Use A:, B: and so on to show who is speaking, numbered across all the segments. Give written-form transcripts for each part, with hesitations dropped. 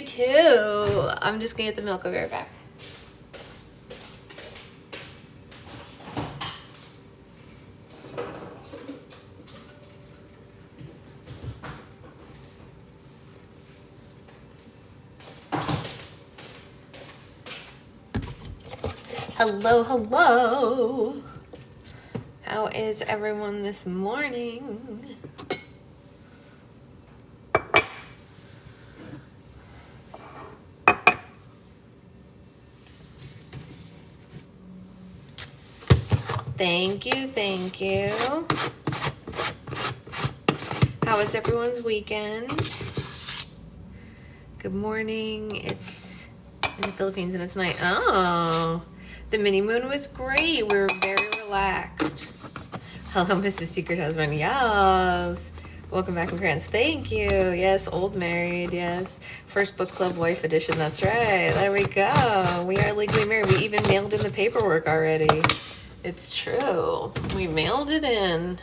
A: too. I'm just gonna get the milk. I'll be right back. Hello, hello. How is everyone this morning? Thank you, thank you. How was everyone's weekend? Good morning. It's in the Philippines and it's night. Oh, the mini moon was great. We were very relaxed. Hello, Mrs. Secret Husband. Yes. Welcome back in France. Thank you. Yes, old married. Yes. First book club wife edition. That's right. There we go. We are legally married. We even mailed in the paperwork already. It's true. We mailed it in.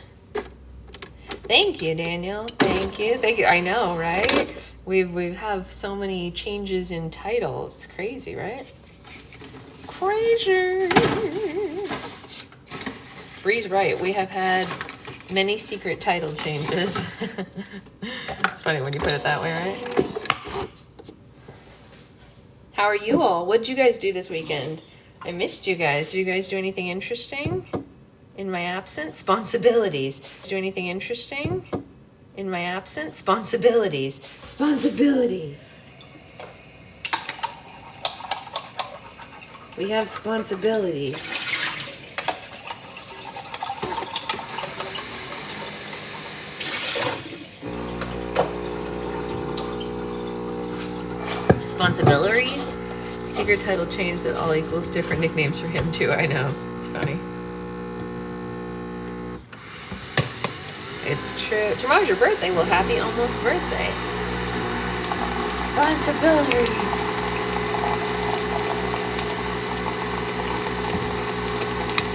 A: Thank you, Daniel. Thank you. Thank you. I know, right? We have so many changes in title. It's crazy, right? Crazy. Bree's right. We have had many secret title changes. It's funny when you put it that way, right? How are you all? What did you guys do this weekend? I missed you guys. Did you guys do anything interesting in my absence? Responsibilities. Do anything interesting in my absence? Responsibilities. Responsibilities. We have responsibilities. Responsibilities? Secret title change that all equals different nicknames for him too. I know. It's funny. It's true. Tomorrow's your birthday. Well, happy almost birthday. Responsibilities.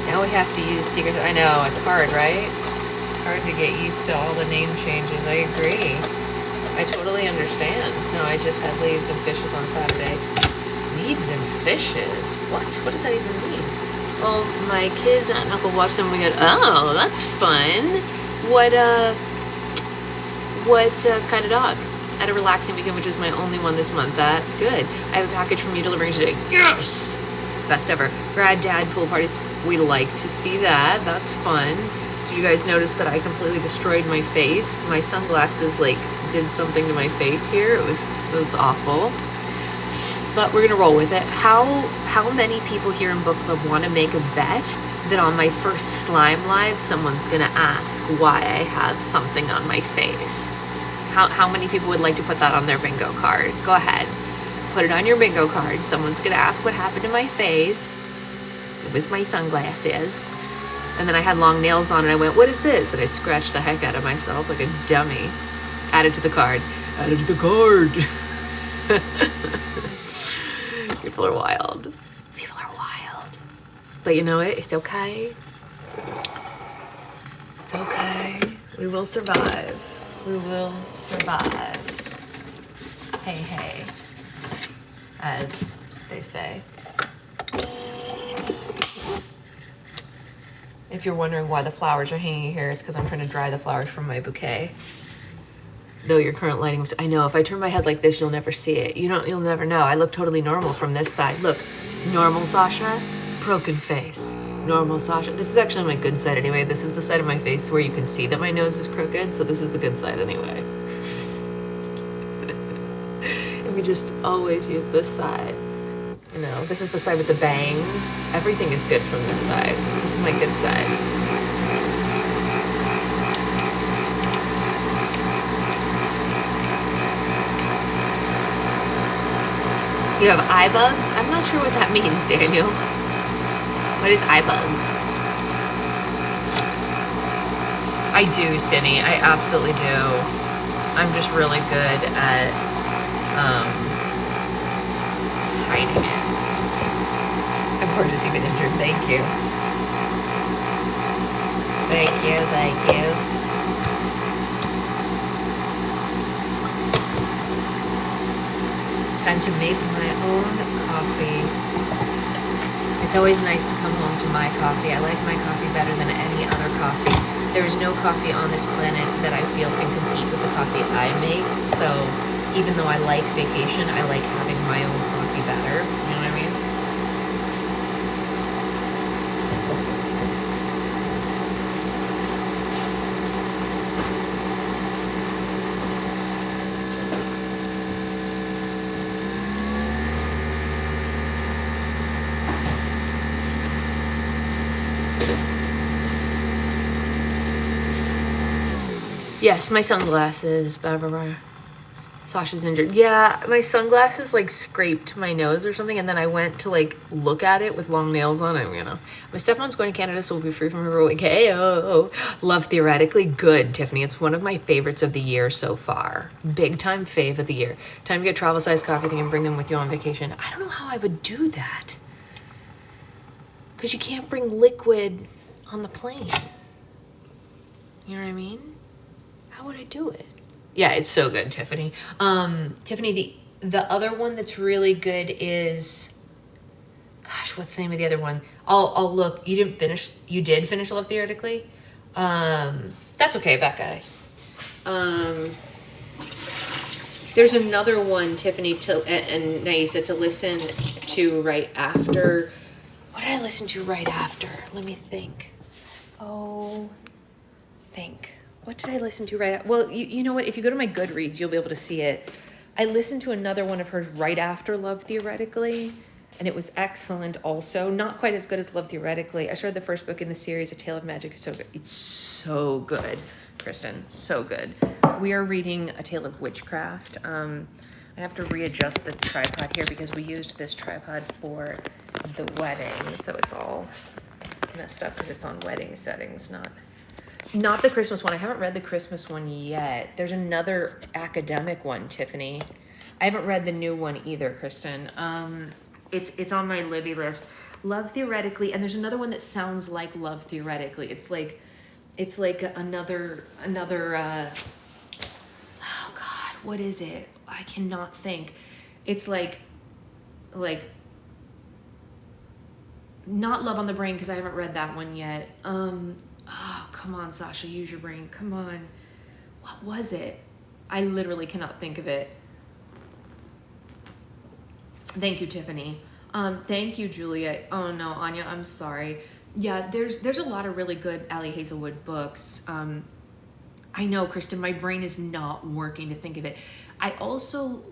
A: Now we have to use secret. I know. It's hard, right? It's hard to get used to all the name changes. I agree. I totally understand. No, I just had leaves and fishes on Saturday. Leaves and fishes? What? What does that even mean? Well, my kids and Uncle watched them and we go, oh, that's fun. What kind of dog? I had a relaxing weekend, which was my only one this month. That's good. I have a package from you delivering today. Yes! Best ever. Grad, dad, pool parties. We like to see that. That's fun. Did you guys notice that I completely destroyed my face? My sunglasses, did something to my face here. It was awful. But we're gonna roll with it. How many people here in book club want to make a bet that on my first slime live someone's gonna ask why I have something on my face? How many people would like to put that on their bingo card? Go ahead, put it on your bingo card. Someone's gonna ask what happened to my face. It was my sunglasses. And then I had long nails on and I went, what is this? And I scratched the heck out of myself like a dummy. Added to the card. Added to the card. People are wild. People are wild. But you know what? It's okay. It's okay. We will survive. We will survive. Hey, hey. As they say. If you're wondering why the flowers are hanging here, it's because I'm trying to dry the flowers from my bouquet. Though your current lighting was, I know, if I turn my head like this, you'll never see it. You'll never know. I look totally normal from this side. Look, normal Sasha, broken face. Normal Sasha. This is actually my good side anyway. This is the side of my face where you can see that my nose is crooked, so this is the good side anyway. And we just always use this side. You know, this is the side with the bangs. Everything is good from this side. This is my good side. You have eye bugs? I'm not sure what that means, Daniel. What is eye bugs? I do, Cindy. I absolutely do. I'm just really good at hiding it. I'm gorgeous, even injured. Thank you. Thank you, thank you. Time to make my own coffee. It's always nice to come home to my coffee. I like my coffee better than any other coffee. There is no coffee on this planet that I feel can compete with the coffee I make. So even though I like vacation, I like having my own coffee better. You know what I mean? Yes, my sunglasses. Blah, blah, blah. Sasha's injured. Yeah, my sunglasses like scraped my nose or something, and then I went to like look at it with long nails on it. You know, my stepmom's going to Canada, so we'll be free from her week. Hey, Love Theoretically. Good, Tiffany. It's one of my favorites of the year so far. Big time fave of the year. Time to get travel size coffee thing and bring them with you on vacation. I don't know how I would do that, because you can't bring liquid on the plane. You know what I mean? How would I do it? Yeah, it's so good, Tiffany. Tiffany, the other one that's really good is, gosh, what's the name of the other one? I'll look. You did finish Love Theoretically? That's okay, Becca. There's another one, Tiffany and Naisa, to listen to right after. What did I listen to right after? Let me think. What did I listen to right after? Well, you know what? If you go to my Goodreads, you'll be able to see it. I listened to another one of hers right after Love Theoretically, and it was excellent also. Not quite as good as Love Theoretically. I started the first book in the series, A Tale of Magic. It's so good. It's so good, Kristen. So good. We are reading A Tale of Witchcraft. I have to readjust the tripod here because we used this tripod for the wedding, so it's all messed up because it's on wedding settings, not the Christmas one. I haven't read the Christmas one yet. There's another academic one, Tiffany. I haven't read the new one either, Kristen. It's on my Libby list. Love Theoretically, and there's another one that sounds like Love Theoretically. It's like another. Oh God, what is it? I cannot think. It's like not Love on the Brain, because I haven't read that one yet. Oh, come on, Sasha, use your brain. Come on. What was it? I literally cannot think of it. Thank you, Tiffany. Thank you, Julia. Oh no, Anya, I'm sorry. Yeah, there's a lot of really good Allie Hazelwood books. I know, Kristen, my brain is not working to think of it. I also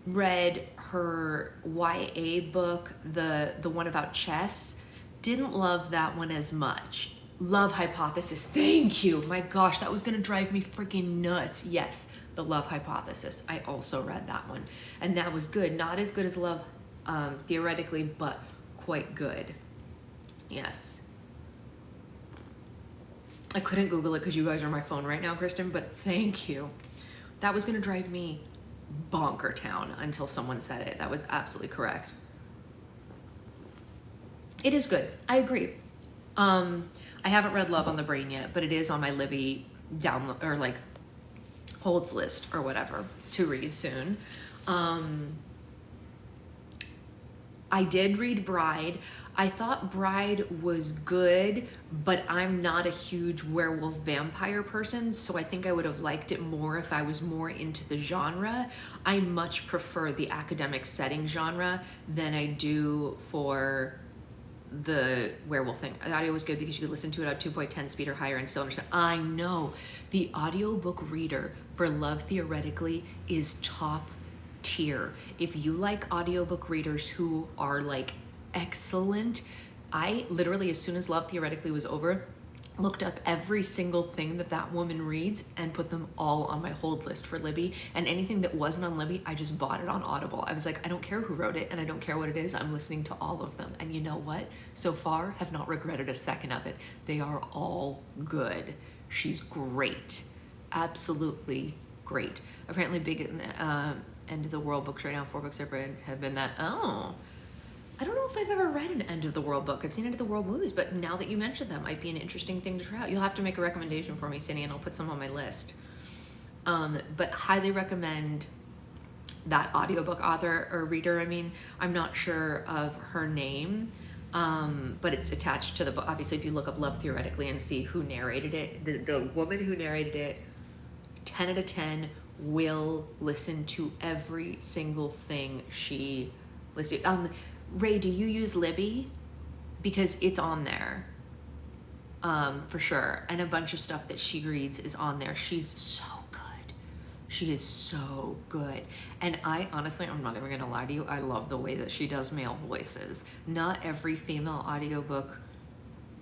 A: read her YA book, the one about chess. Didn't love that one as much. Love Hypothesis. Thank you. My gosh, that was gonna drive me freaking nuts. Yes, The Love Hypothesis. I also read that one, and that was good. Not as good as Love Theoretically, but quite good. Yes. I couldn't Google it because you guys are on my phone right now, Kristen, but thank you. That was gonna drive me bonker town until someone said it. That was absolutely correct. It is good. I agree. I haven't read Love on the Brain yet, but it is on my Libby download or like holds list or whatever to read soon. I did read Bride. I thought Bride was good, but I'm not a huge werewolf vampire person, so I think I would have liked it more if I was more into the genre. I much prefer the academic setting genre than I do for the werewolf thing. The audio was good because you could listen to it at 2.10 speed or higher and still understand. I know the audiobook reader for Love Theoretically is top tier. If you like audiobook readers who are like excellent, I literally, as soon as Love Theoretically was over, looked up every single thing that woman reads and put them all on my hold list for Libby, and anything that wasn't on Libby, I just bought it on Audible. I was like, I don't care who wrote it and I don't care what it is, I'm listening to all of them. And you know what? So far, have not regretted a second of it. They are all good. She's great. Absolutely great. Apparently big end of the world books right now, 4 books I've read have been that, oh, I don't know if I've ever read an end of the world book. I've seen end of the world movies, but now that you mentioned that, might be an interesting thing to try out. You'll have to make a recommendation for me, Cindy, and I'll put some on my list. But highly recommend that audiobook author or reader. I mean, I'm not sure of her name, but it's attached to the book. Obviously, if you look up Love Theoretically and see who narrated it, the woman who narrated it, 10 out of 10 will listen to every single thing she listed. Ray, do you use Libby? Because it's on there, for sure. And a bunch of stuff that she reads is on there. She's so good. She is so good. And I honestly, I'm not even gonna lie to you, I love the way that she does male voices. Not every female audiobook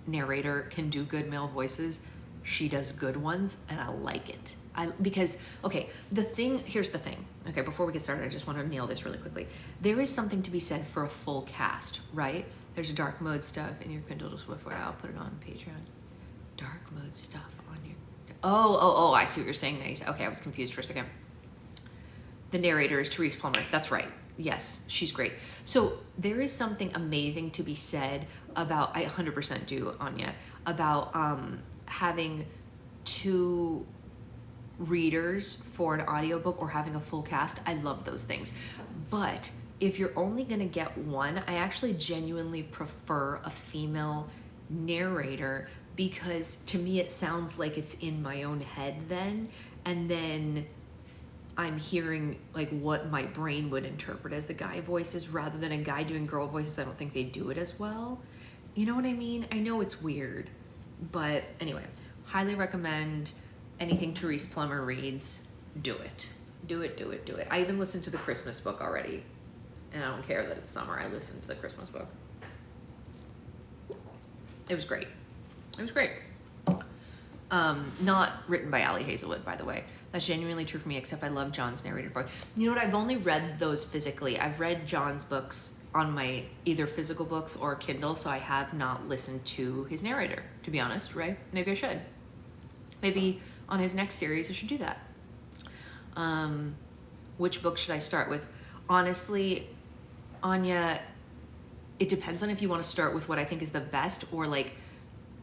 A: narrator can do good male voices. She does good ones, and I like it. Because, okay, here's the thing. Okay, before we get started, I just want to nail this really quickly. There is something to be said for a full cast, right? There's dark mode stuff in your Kindle to Swiftware. I'll put it on Patreon. Dark mode stuff on your... Oh, I see what you're saying, Nice. Okay, I was confused for a second. The narrator is Therese Plummer. That's right. Yes, she's great. So there is something amazing to be said about, I 100% do, Anya, about having two readers for an audiobook or having a full cast. I love those things. But if you're only going to get one, I actually genuinely prefer a female narrator, because to me it sounds like it's in my own head then, and then I'm hearing like what my brain would interpret as the guy voices rather than a guy doing girl voices. I don't think they do it as well. You know what I mean? I know it's weird, but anyway, highly recommend anything Therese Plummer reads. Do it. Do it, do it, do it. I even listened to the Christmas book already, and I don't care that it's summer. I listened to the Christmas book. It was great. It was great. Not written by Ali Hazelwood, by the way. That's genuinely true for me, except I love John's narrated voice. You know what? I've only read those physically. I've read John's books on my either physical books or Kindle, so I have not listened to his narrator, to be honest, right? Maybe I should. Maybe on his next series I should do that. Which book should I start with? Honestly, Anya, it depends on if you want to start with what I think is the best, or like,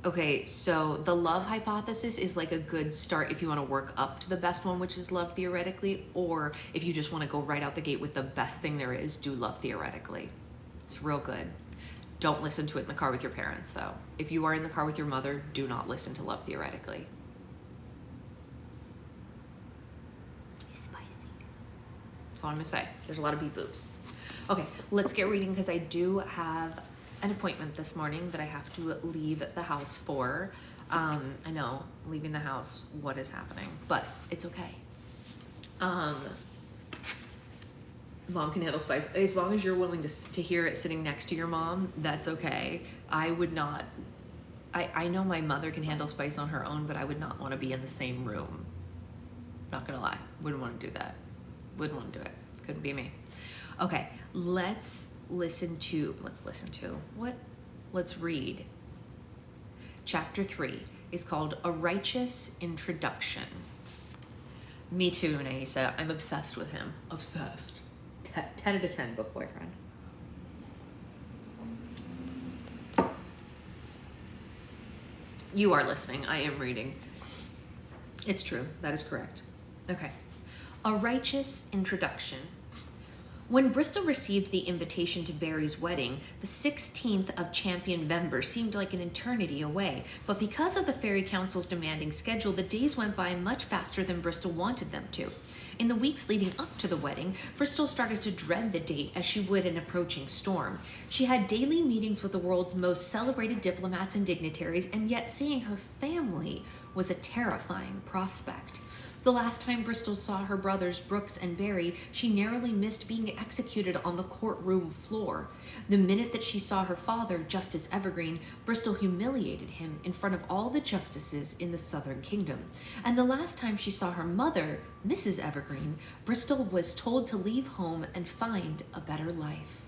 A: okay, so The Love Hypothesis is like a good start if you want to work up to the best one, which is Love Theoretically, or if you just want to go right out the gate with the best thing there is, do Love Theoretically. It's real good. Don't listen to it in the car with your parents, though. If you are in the car with your mother, do not listen to Love Theoretically. It's spicy. That's all I'm gonna say. There's a lot of beep boops. Okay, let's get reading, because I do have an appointment this morning that I have to leave the house for. I know, leaving the house, what is happening, but it's okay. Mom can handle spice. As long as you're willing to hear it sitting next to your mom, that's okay. I would not, I know my mother can handle spice on her own, but I would not want to be in the same room. Not gonna lie, wouldn't want to do that. Wouldn't want to do it. Couldn't be me. Okay, let's read. Chapter 3 is called A Righteous Introduction. Me too, Naisa. I'm obsessed with him. Obsessed. 10 out of 10 book boyfriend. You are listening. I am reading. It's true. That is correct. Okay. A Righteous Introduction. When Bristol received the invitation to Barry's wedding, the 16th of Champion-Vember seemed like an eternity away, but because of the Fairy Council's demanding schedule, the days went by much faster than Bristol wanted them to. In the weeks leading up to the wedding, Bristol started to dread the date as she would an approaching storm. She had daily meetings with the world's most celebrated diplomats and dignitaries, and yet seeing her family was a terrifying prospect. The last time Bristol saw her brothers Brooks and Barry, she narrowly missed being executed on the courtroom floor. The minute that she saw her father, Justice Evergreen, Bristol humiliated him in front of all the justices in the Southern Kingdom. And the last time she saw her mother, Mrs. Evergreen, Bristol was told to leave home and find a better life.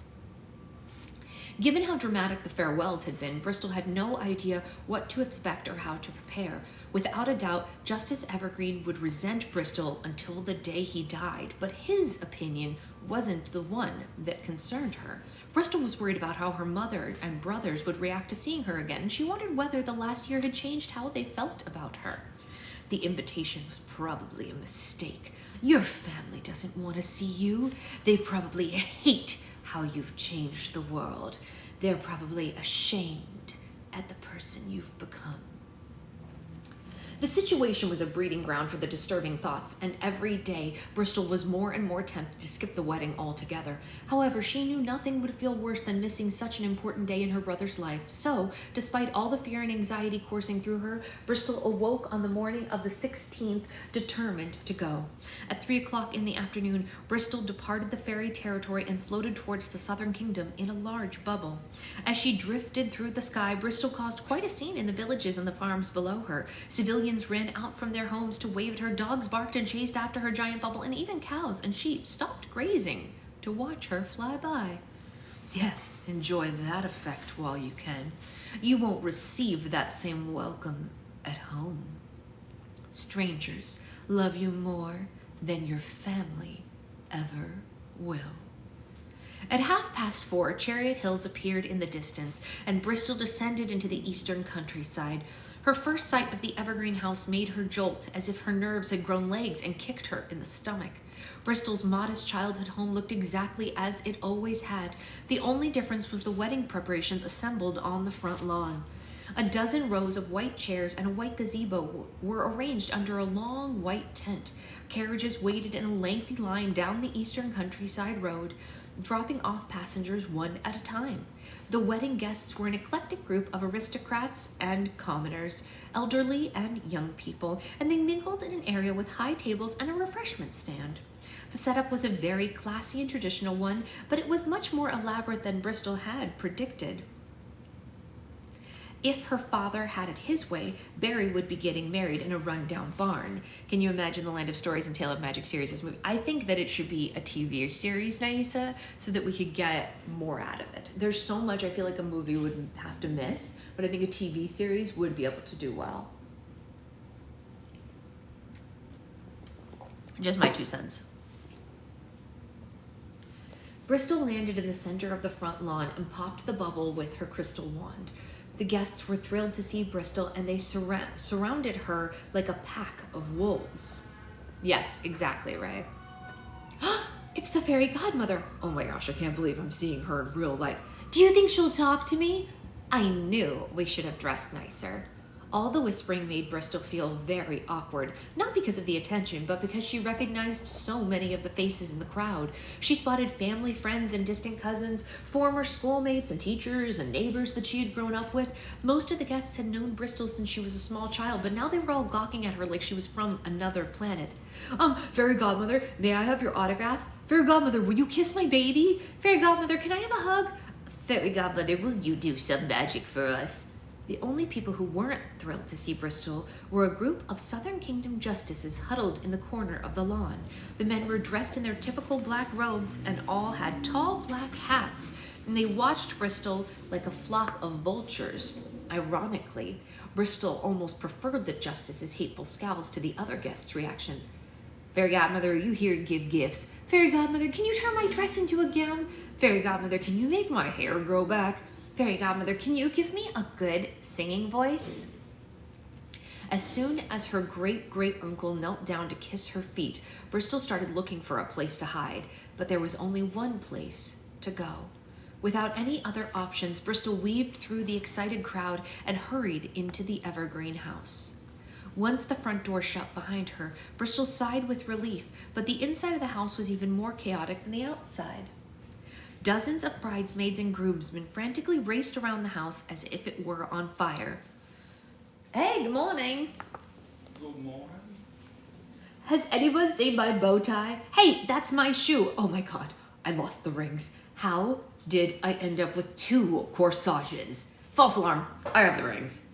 A: Given how dramatic the farewells had been, Bristol had no idea what to expect or how to prepare. Without a doubt, Justice Evergreen would resent Bristol until the day he died, but his opinion wasn't the one that concerned her. Bristol was worried about how her mother and brothers would react to seeing her again, and she wondered whether the last year had changed how they felt about her.
B: The invitation was probably a mistake. Your family doesn't want to see you. They probably hate how you've changed the world. They're probably ashamed at the person you've become. The situation was a breeding ground for the disturbing thoughts, and every day Bristol was more and more tempted to skip the wedding altogether. However, she knew nothing would feel worse than missing such an important day in her brother's life. So, despite all the fear and anxiety coursing through her, Bristol awoke on the morning of the 16th, determined to go. At 3 o'clock in the afternoon, Bristol departed the fairy territory and floated towards the southern kingdom in a large bubble. As she drifted through the sky, Bristol caused quite a scene in the villages and the farms below her. Civilians ran out from their homes to wave at her, dogs barked and chased after her giant bubble, and even cows and sheep stopped grazing to watch her fly by. Yeah, enjoy that effect while you can. You won't receive that same welcome at home. Strangers love you more than your family ever will. At 4:30, Chariot Hills appeared in the distance, and Bristol descended into the eastern countryside. Her first sight of the evergreen house made her jolt, as if her nerves had grown legs and kicked her in the stomach. Bristol's modest childhood home looked exactly as it always had. The only difference was the wedding preparations assembled on the front lawn. A dozen rows of white chairs and a white gazebo were arranged under a long white tent. Carriages waited in a lengthy line down the eastern countryside road, dropping off passengers one at a time. The wedding guests were an eclectic group of aristocrats and commoners, elderly and young people, and they mingled in an area with high tables and a refreshment stand. The setup was a very classy and traditional one, but it was much more elaborate than Bristol had predicted. If her father had it his way, Barry would be getting married in a rundown barn. Can you imagine the Land of Stories and Tale of Magic series as a movie? I think that it should be a TV series, Naisa, so that we could get more out of it. There's so much I feel like a movie would have to miss, but I think a TV series would be able to do well. Just my 2 cents. Bristol landed in the center of the front lawn and popped the bubble with her crystal wand. The guests were thrilled to see Bristol, and they surrounded her like a pack of wolves. Yes, exactly, right? It's the fairy godmother. Oh my gosh, I can't believe I'm seeing her in real life. Do you think she'll talk to me? I knew we should have dressed nicer. All the whispering made Bristol feel very awkward, not because of the attention, but because she recognized so many of the faces in the crowd. She spotted family, friends, and distant cousins, former schoolmates and teachers and neighbors that she had grown up with. Most of the guests had known Bristol since she was a small child, but now they were all gawking at her like she was from another planet. Fairy godmother, may I have your autograph? Fairy godmother, will you kiss my baby? Fairy godmother, can I have a hug? Fairy godmother, will you do some magic for us? The only people who weren't thrilled to see Bristol were a group of Southern Kingdom justices huddled in the corner of the lawn. The men were dressed in their typical black robes and all had tall black hats, and they watched Bristol like a flock of vultures. Ironically, Bristol almost preferred the justices' hateful scowls to the other guests' reactions. Fairy godmother, are you here to give gifts? Fairy godmother, can you turn my dress into a gown? Fairy godmother, can you make my hair grow back? Fairy godmother, can you give me a good singing voice? As soon as her great-great-uncle knelt down to kiss her feet, Bristol started looking for a place to hide, but there was only one place to go. Without any other options, Bristol weaved through the excited crowd and hurried into the evergreen house. Once the front door shut behind her, Bristol sighed with relief, but the inside of the house was even more chaotic than the outside. Dozens of bridesmaids and groomsmen frantically raced around the house as if it were on fire. Hey, good morning.
C: Good morning.
B: Has anyone seen my bow tie? Hey, that's my shoe. Oh my god, I lost the rings. How did I end up with 2 corsages? False alarm, I have the rings.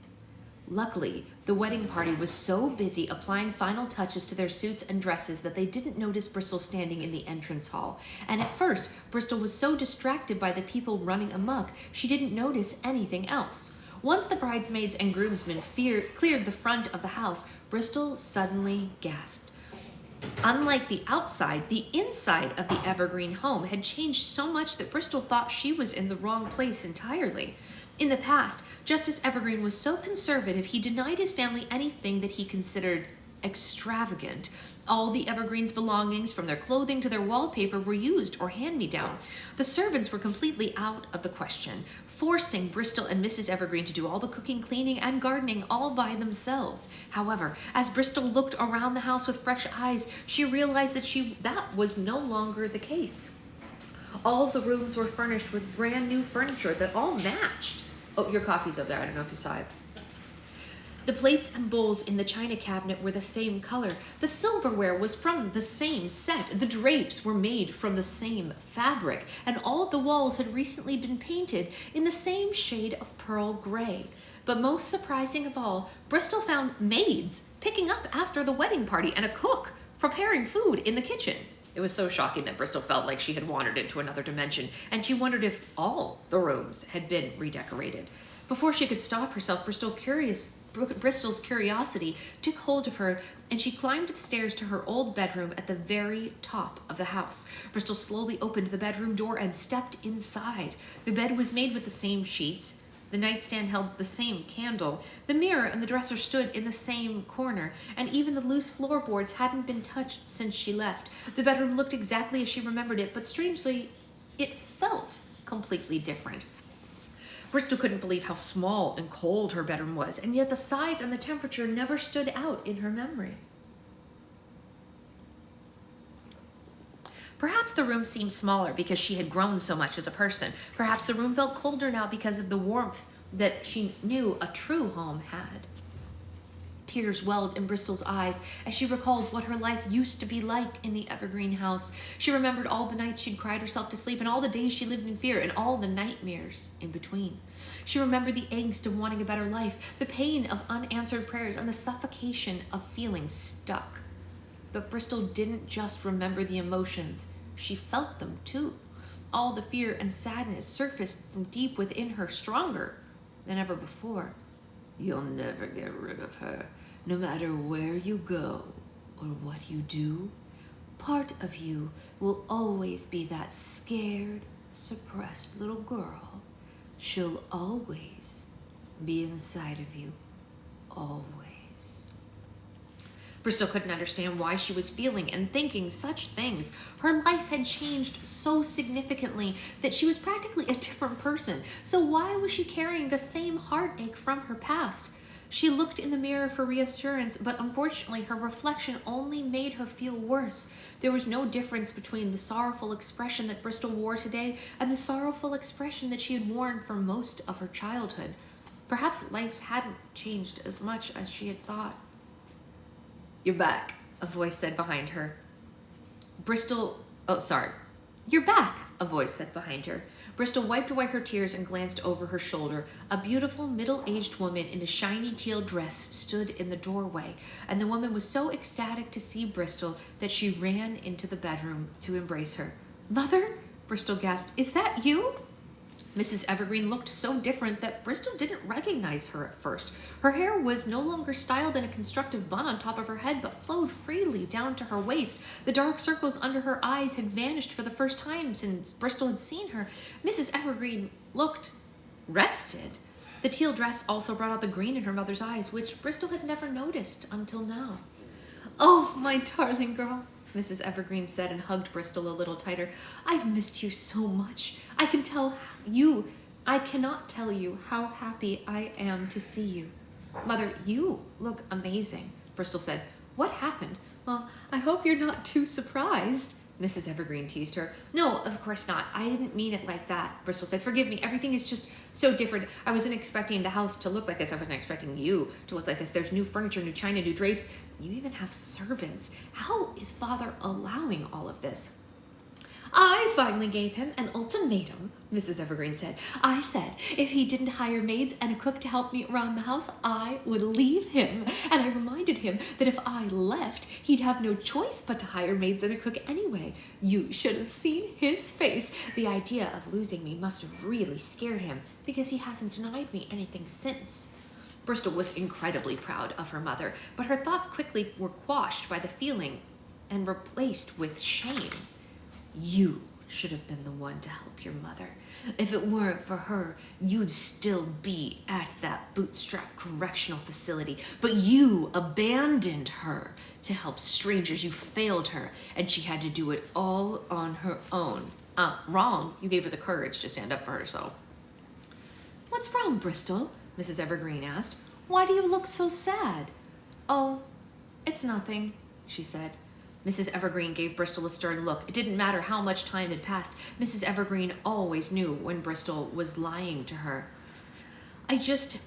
B: Luckily, the wedding party was so busy applying final touches to their suits and dresses that they didn't notice Bristol standing in the entrance hall. And at first, Bristol was so distracted by the people running amok, she didn't notice anything else. Once the bridesmaids and groomsmen cleared the front of the house, Bristol suddenly gasped. Unlike the outside, the inside of the evergreen home had changed so much that Bristol thought she was in the wrong place entirely. In the past, Justice Evergreen was so conservative he denied his family anything that he considered extravagant. All the Evergreen's belongings, from their clothing to their wallpaper, were used or hand-me-down. The servants were completely out of the question, forcing Bristol and Mrs. Evergreen to do all the cooking, cleaning, and gardening all by themselves. However, as Bristol looked around the house with fresh eyes, she realized that was no longer the case. All of the rooms were furnished with brand new furniture that all matched. Oh, your coffee's over there. I don't know if you saw it. The plates and bowls in the china cabinet were the same color. The silverware was from the same set. The drapes were made from the same fabric. And all the walls had recently been painted in the same shade of pearl gray. But most surprising of all, Bristol found maids picking up after the wedding party and a cook preparing food in the kitchen. It was so shocking that Bristol felt like she had wandered into another dimension, and she wondered if all the rooms had been redecorated. Before she could stop herself, Bristol's curiosity took hold of her, and she climbed the stairs to her old bedroom at the very top of the house. Bristol slowly opened the bedroom door and stepped inside. The bed was made with the same sheets. The nightstand held the same candle. The mirror and the dresser stood in the same corner, and even the loose floorboards hadn't been touched since she left. The bedroom looked exactly as she remembered it, but strangely, it felt completely different. Bristol couldn't believe how small and cold her bedroom was, and yet the size and the temperature never stood out in her memory. Perhaps the room seemed smaller because she had grown so much as a person. Perhaps the room felt colder now because of the warmth that she knew a true home had. Tears welled in Bristol's eyes as she recalled what her life used to be like in the Evergreen house. She remembered all the nights she'd cried herself to sleep and all the days she lived in fear and all the nightmares in between. She remembered the angst of wanting a better life, the pain of unanswered prayers, and the suffocation of feeling stuck. But Bristol didn't just remember the emotions. She felt them too. All the fear and sadness surfaced from deep within her, stronger than ever before. You'll never get rid of her, no matter where you go or what you do. Part of you will always be that scared, suppressed little girl. She'll always be inside of you, always. Bristol couldn't understand why she was feeling and thinking such things. Her life had changed so significantly that she was practically a different person. So why was she carrying the same heartache from her past? She looked in the mirror for reassurance, but unfortunately her reflection only made her feel worse. There was no difference between the sorrowful expression that Bristol wore today and the sorrowful expression that she had worn for most of her childhood. Perhaps life hadn't changed as much as she had thought. You're back, a voice said behind her. You're back, a voice said behind her. Bristol wiped away her tears and glanced over her shoulder. A beautiful middle-aged woman in a shiny teal dress stood in the doorway, and the woman was so ecstatic to see Bristol that she ran into the bedroom to embrace her. Mother? Bristol gasped. Is that you? Mrs. Evergreen looked so different that Bristol didn't recognize her at first. Her hair was no longer styled in a constructive bun on top of her head, but flowed freely down to her waist. The dark circles under her eyes had vanished for the first time since Bristol had seen her. Mrs. Evergreen looked rested. The teal dress also brought out the green in her mother's eyes, which Bristol had never noticed until now. Oh, my darling girl, Mrs. Evergreen said and hugged Bristol a little tighter. I've missed you so much. I cannot tell you how happy I am to see you. Mother, you look amazing, Bristol said. What happened? Well, I hope you're not too surprised, Mrs. Evergreen teased her. No, of course not. I didn't mean it like that, Bristol said. Forgive me. Everything is just so different. I wasn't expecting the house to look like this. I wasn't expecting you to look like this. There's new furniture, new china, new drapes. You even have servants. How is Father allowing all of this? I finally gave him an ultimatum, Mrs. Evergreen said. I said if he didn't hire maids and a cook to help me around the house, I would leave him. And I reminded him that if I left, he'd have no choice but to hire maids and a cook anyway. You should have seen his face. The idea of losing me must have really scared him, because he hasn't denied me anything since. Bristol was incredibly proud of her mother, but her thoughts quickly were quashed by the feeling and replaced with shame. You should have been the one to help your mother. If it weren't for her, you'd still be at that bootstrap correctional facility. But you abandoned her to help strangers. You failed her, and she had to do it all on her own. Wrong. You gave her the courage to stand up for herself. What's wrong, Bristol? Mrs. Evergreen asked. Why do you look so sad? Oh, it's nothing, she said. Mrs. Evergreen gave Bristol a stern look. It didn't matter how much time had passed. Mrs. Evergreen always knew when Bristol was lying to her. I just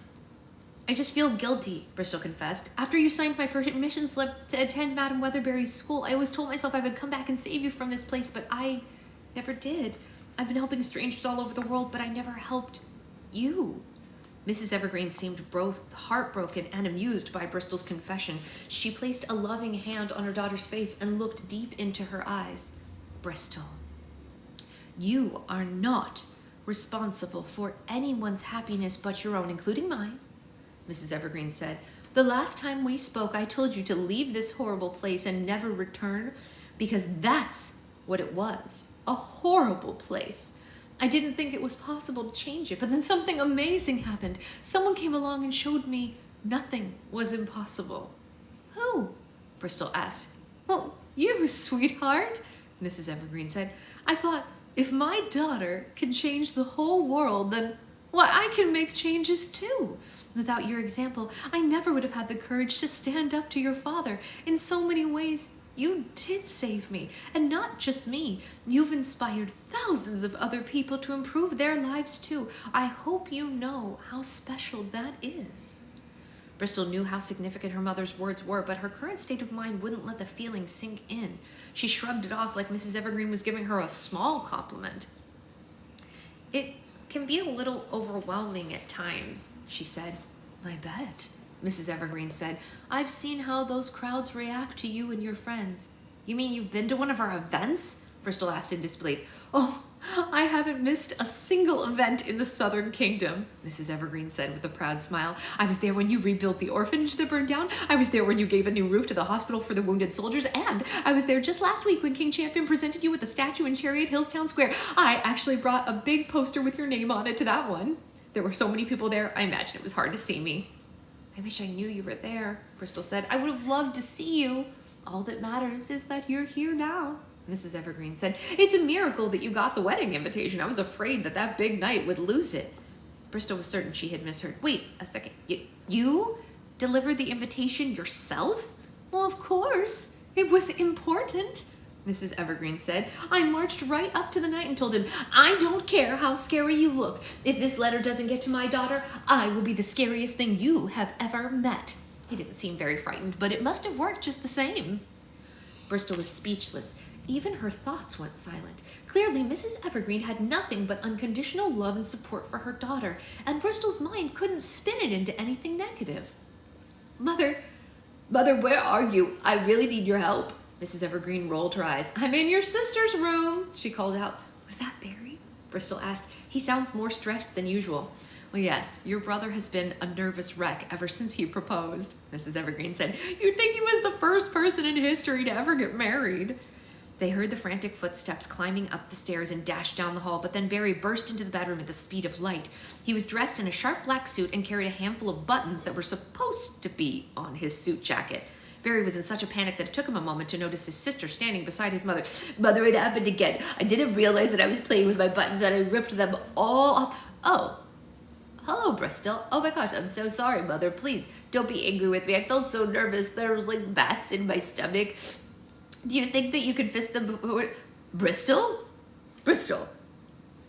B: feel guilty, Bristol confessed. After you signed my permission slip to attend Madame Weatherbury's school, I always told myself I would come back and save you from this place, but I never did. I've been helping strangers all over the world, but I never helped you. Mrs. Evergreen seemed both heartbroken and amused by Bristol's confession. She placed a loving hand on her daughter's face and looked deep into her eyes. Bristol, you are not responsible for anyone's happiness but your own, including mine, Mrs. Evergreen said. The last time we spoke, I told you to leave this horrible place and never return, because that's what it was, a horrible place. I didn't think it was possible to change it, but then something amazing happened. Someone came along and showed me nothing was impossible. Who? Bristol asked. Well, you, sweetheart, Mrs. Evergreen said. I thought, if my daughter can change the whole world, then, why, I can make changes too. Without your example, I never would have had the courage to stand up to your father. In so many ways, you did save me, and not just me. You've inspired thousands of other people to improve their lives too. I hope you know how special that is. Bristol knew how significant her mother's words were, but her current state of mind wouldn't let the feeling sink in. She shrugged it off like Mrs. Evergreen was giving her a small compliment. It can be a little overwhelming at times, she said. I bet, Mrs. Evergreen said. I've seen how those crowds react to you and your friends. You mean you've been to one of our events? Bristol asked in disbelief. Oh, I haven't missed a single event in the Southern Kingdom, Mrs. Evergreen said with a proud smile. I was there when you rebuilt the orphanage that burned down. I was there when you gave a new roof to the hospital for the wounded soldiers. And I was there just last week when King Champion presented you with a statue in Chariot Hills Town Square. I actually brought a big poster with your name on it to that one. There were so many people there, I imagine it was hard to see me. I wish I knew you were there, Bristol said. I would have loved to see you. All that matters is that you're here now, Mrs. Evergreen said. It's a miracle that you got the wedding invitation. I was afraid that big night would lose it. Bristol was certain she had misheard. Wait a second. You delivered the invitation yourself? Well, of course. It was important, Mrs. Evergreen said. I marched right up to the knight and told him, I don't care how scary you look. If this letter doesn't get to my daughter, I will be the scariest thing you have ever met. He didn't seem very frightened, but it must have worked just the same. Bristol was speechless. Even her thoughts went silent. Clearly, Mrs. Evergreen had nothing but unconditional love and support for her daughter, and Bristol's mind couldn't spin it into anything negative. Mother, where are you? I really need your help. Mrs. Evergreen rolled her eyes. I'm in your sister's room, she called out. Was that Barry? Bristol asked. He sounds more stressed than usual. Well, yes, your brother has been a nervous wreck ever since he proposed, Mrs. Evergreen said. You'd think he was the first person in history to ever get married. They heard the frantic footsteps climbing up the stairs and dashed down the hall, but then Barry burst into the bedroom at the speed of light. He was dressed in a sharp black suit and carried a handful of buttons that were supposed to be on his suit jacket. Barry was in such a panic that it took him a moment to notice his sister standing beside his mother. Mother, it happened again. I didn't realize that I was playing with my buttons and I ripped them all off. Oh, hello, Bristol. Oh my gosh, I'm so sorry, Mother. Please, don't be angry with me. I felt so nervous. There was like bats in my stomach. Do you think that you could fist them before? Bristol?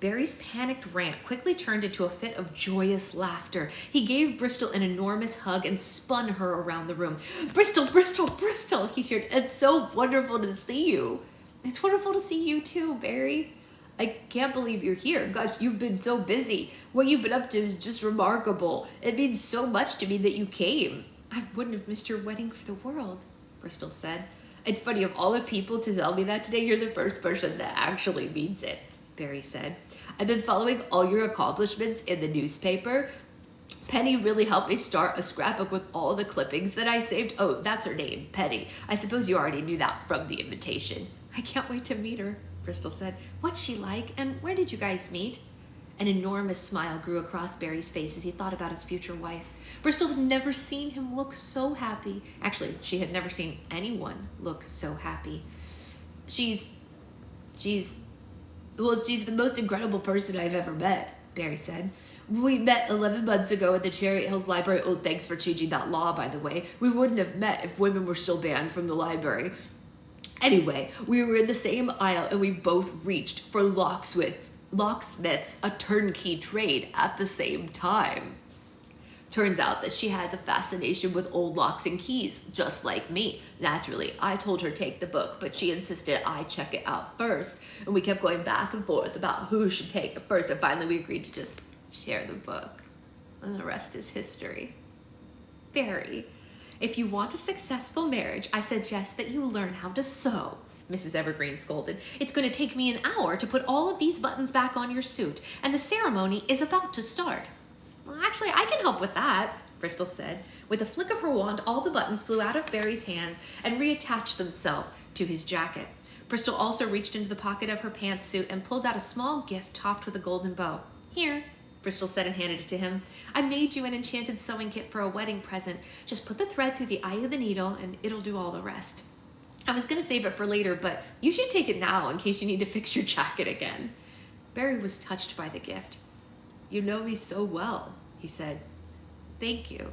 B: Barry's panicked rant quickly turned into a fit of joyous laughter. He gave Bristol an enormous hug and spun her around the room. Bristol, he cheered. It's so wonderful to see you. It's wonderful to see you too, Barry. I can't believe you're here. Gosh, you've been so busy. What you've been up to is just remarkable. It means so much to me that you came. I wouldn't have missed your wedding for the world, Bristol said. It's funny, of all the people to tell me that today, you're the first person that actually means it, Barry said. I've been following all your accomplishments in the newspaper. Penny really helped me start a scrapbook with all the clippings that I saved. Oh, that's her name, Penny. I suppose you already knew that from the invitation. I can't wait to meet her, Bristol said. What's she like, and where did you guys meet? An enormous smile grew across Barry's face as he thought about his future wife. Bristol had never seen him look so happy. Actually, she had never seen anyone look so happy. She's the most incredible person I've ever met, Barry said. We met 11 months ago at the Chariot Hills Library. Oh, thanks for changing that law, by the way. We wouldn't have met if women were still banned from the library. Anyway, we were in the same aisle and we both reached for locksmiths, a turnkey trade at the same time. Turns out that she has a fascination with old locks and keys, just like me. Naturally, I told her take the book, but she insisted I check it out first. And we kept going back and forth about who should take it first. And finally we agreed to just share the book. And the rest is history. Barry, if you want a successful marriage, I suggest that you learn how to sew, Mrs. Evergreen scolded. It's going to take me an hour to put all of these buttons back on your suit, and the ceremony is about to start. Well, actually, I can help with that, Bristol said. With a flick of her wand, all the buttons flew out of Barry's hand and reattached themselves to his jacket. Bristol also reached into the pocket of her pantsuit and pulled out a small gift topped with a golden bow. Here, Bristol said and handed it to him. I made you an enchanted sewing kit for a wedding present. Just put the thread through the eye of the needle and it'll do all the rest. I was going to save it for later, but you should take it now in case you need to fix your jacket again. Barry was touched by the gift. You know me so well, he said. Thank you.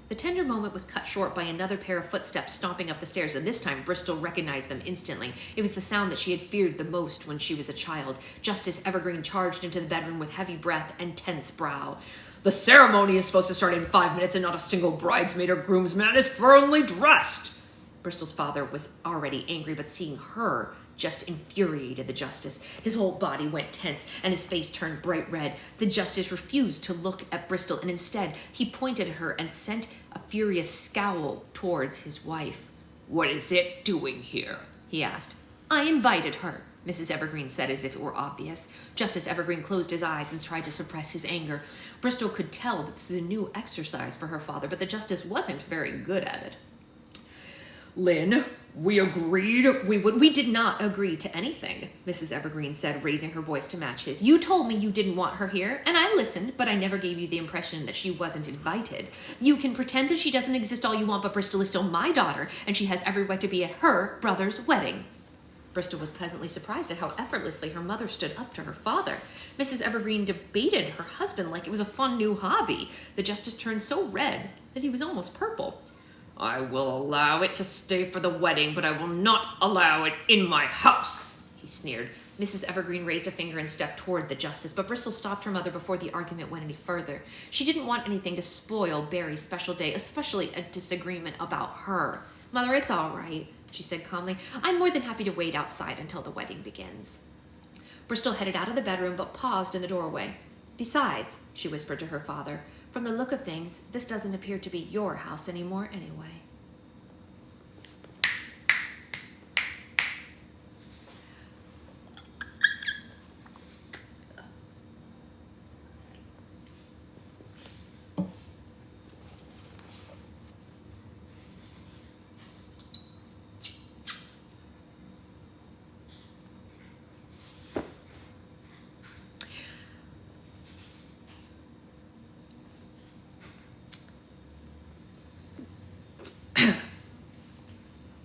B: The tender moment was cut short by another pair of footsteps stomping up the stairs, and this time Bristol recognized them instantly. It was the sound that she had feared the most when she was a child. Justice Evergreen charged into the bedroom with heavy breath and tense brow. The ceremony is supposed to start in 5 minutes, and not a single bridesmaid or groomsman is firmly dressed. Bristol's father was already angry, but seeing her just infuriated the justice. His whole body went tense and his face turned bright red. The justice refused to look at Bristol, and instead he pointed at her and sent a furious scowl towards his wife. What is it doing here? He asked. I invited her, Mrs. Evergreen said as if it were obvious. Justice Evergreen closed his eyes and tried to suppress his anger. Bristol could tell that this was a new exercise for her father, but the justice wasn't very good at it. Lynn, we agreed we did not agree to anything, Mrs. Evergreen said, raising her voice to match his. You told me you didn't want her here, and I listened, but I never gave you the impression that she wasn't invited. You can pretend that she doesn't exist all you want, but Bristol is still my daughter, and she has every right to be at her brother's wedding. Bristol was pleasantly surprised at how effortlessly her mother stood up to her father. Mrs. Evergreen debated her husband like it was a fun new hobby. The justice turned so red that he was almost purple. I will allow it to stay for the wedding, but I will not allow it in my house, he sneered. Mrs. Evergreen raised a finger and stepped toward the justice, but Bristol stopped her mother before the argument went any further. She didn't want anything to spoil Barry's special day, especially a disagreement about her. Mother, it's all right, she said calmly. I'm more than happy to wait outside until the wedding begins. Bristol headed out of the bedroom, but paused in the doorway. Besides, she whispered to her father, from the look of things, this doesn't appear to be your house anymore anyway.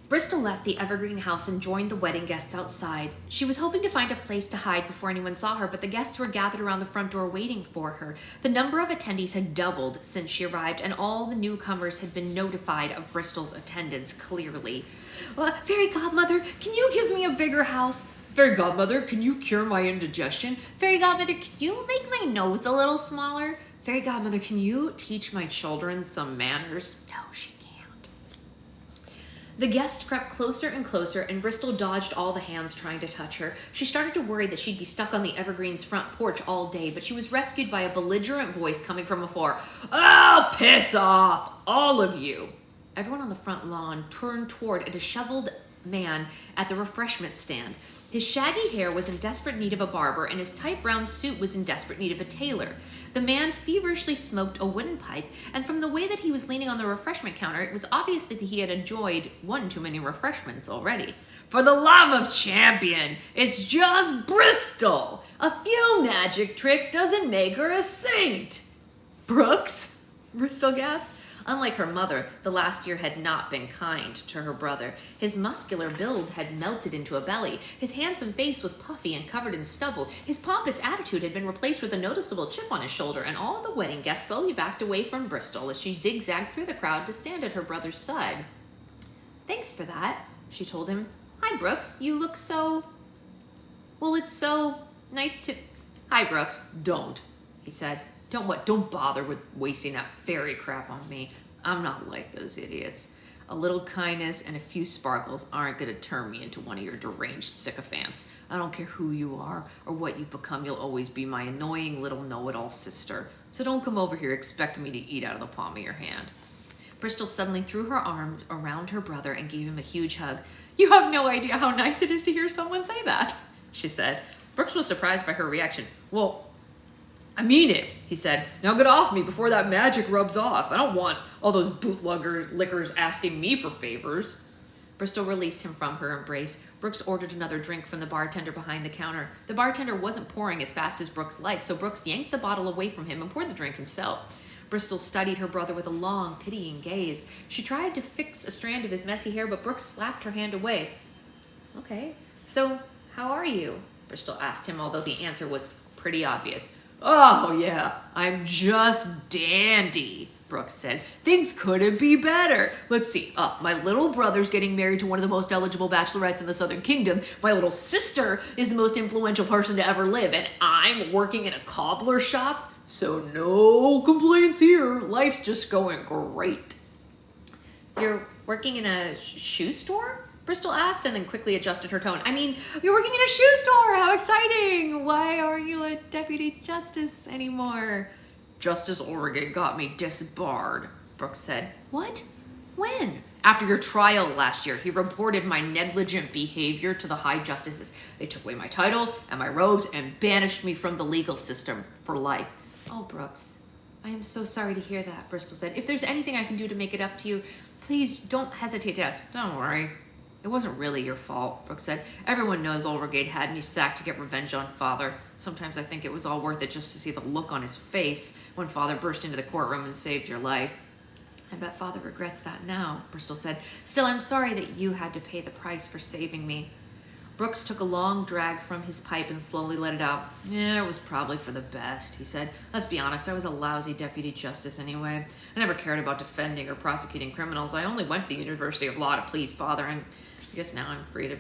B: Bristol left the Evergreen house and joined the wedding guests outside. She was hoping to find a place to hide before anyone saw her, but the guests were gathered around the front door waiting for her. The number of attendees had doubled since she arrived, and all the newcomers had been notified of Bristol's attendance clearly. Fairy Godmother, can you give me a bigger house? Fairy Godmother, can you cure my indigestion? Fairy Godmother, can you make my nose a little smaller? Fairy Godmother, can you teach my children some manners? No, she can't. The guests crept closer and closer, and Bristol dodged all the hands trying to touch her. She started to worry that she'd be stuck on the Evergreen's front porch all day, but she was rescued by a belligerent voice coming from afar. Oh, piss off, all of you. Everyone on the front lawn turned toward a disheveled man at the refreshment stand. His shaggy hair was in desperate need of a barber, and his tight brown suit was in desperate need of a tailor. The man feverishly smoked a wooden pipe, and from the way that he was leaning on the refreshment counter, it was obvious that he had enjoyed one too many refreshments already. For the love of champion, it's just Bristol. A few magic tricks doesn't make her a saint. Brooks? Bristol gasped. Unlike her mother, the last year had not been kind to her brother. His muscular build had melted into a belly. His handsome face was puffy and covered in stubble. His pompous attitude had been replaced with a noticeable chip on his shoulder, and all the wedding guests slowly backed away from Bristol as she zigzagged through the crowd to stand at her brother's side. Thanks for that, she told him. Hi, Brooks. You look so... Well, it's so nice to... Hi, Brooks. Don't, he said. Don't bother with wasting that fairy crap on me. I'm not like those idiots. A little kindness and a few sparkles aren't going to turn me into one of your deranged sycophants. I don't care who you are or what you've become, you'll always be my annoying little know-it-all sister. So don't come over here expecting me to eat out of the palm of your hand. Bristol suddenly threw her arm around her brother and gave him a huge hug. You have no idea how nice it is to hear someone say that, she said. Brooks was surprised by her reaction. Well, I mean it, he said. Now get off me before that magic rubs off. I don't want all those bootlegger lickers asking me for favors. Bristol released him from her embrace. Brooks ordered another drink from the bartender behind the counter. The bartender wasn't pouring as fast as Brooks liked, so Brooks yanked the bottle away from him and poured the drink himself. Bristol studied her brother with a long, pitying gaze. She tried to fix a strand of his messy hair, but Brooks slapped her hand away. Okay, so how are you? Bristol asked him, although the answer was pretty obvious. Oh, yeah, I'm just dandy, Brooks said. Things couldn't be better. Let's see. My little brother's getting married to one of the most eligible bachelorettes in the Southern Kingdom. My little sister is the most influential person to ever live, and I'm working in a cobbler shop, so no complaints here. Life's just going great. You're working in a shoe store? Bristol asked and then quickly adjusted her tone. I mean, you're working in a shoe store. How exciting. Why are you a deputy justice anymore? Justice Oregon got me disbarred, Brooks said. What? When? After your trial last year, he reported my negligent behavior to the high justices. They took away my title and my robes and banished me from the legal system for life. Oh, Brooks, I am so sorry to hear that, Bristol said. If there's anything I can do to make it up to you, please don't hesitate to ask. Don't worry. It wasn't really your fault, Brooks said. Everyone knows Olregade had me sacked to get revenge on Father. Sometimes I think it was all worth it just to see the look on his face when Father burst into the courtroom and saved your life. I bet Father regrets that now, Bristol said. Still, I'm sorry that you had to pay the price for saving me. Brooks took a long drag from his pipe and slowly let it out. Yeah, it was probably for the best, he said. Let's be honest, I was a lousy deputy justice anyway. I never cared about defending or prosecuting criminals. I only went to the University of Law to please Father, and I guess now I'm free to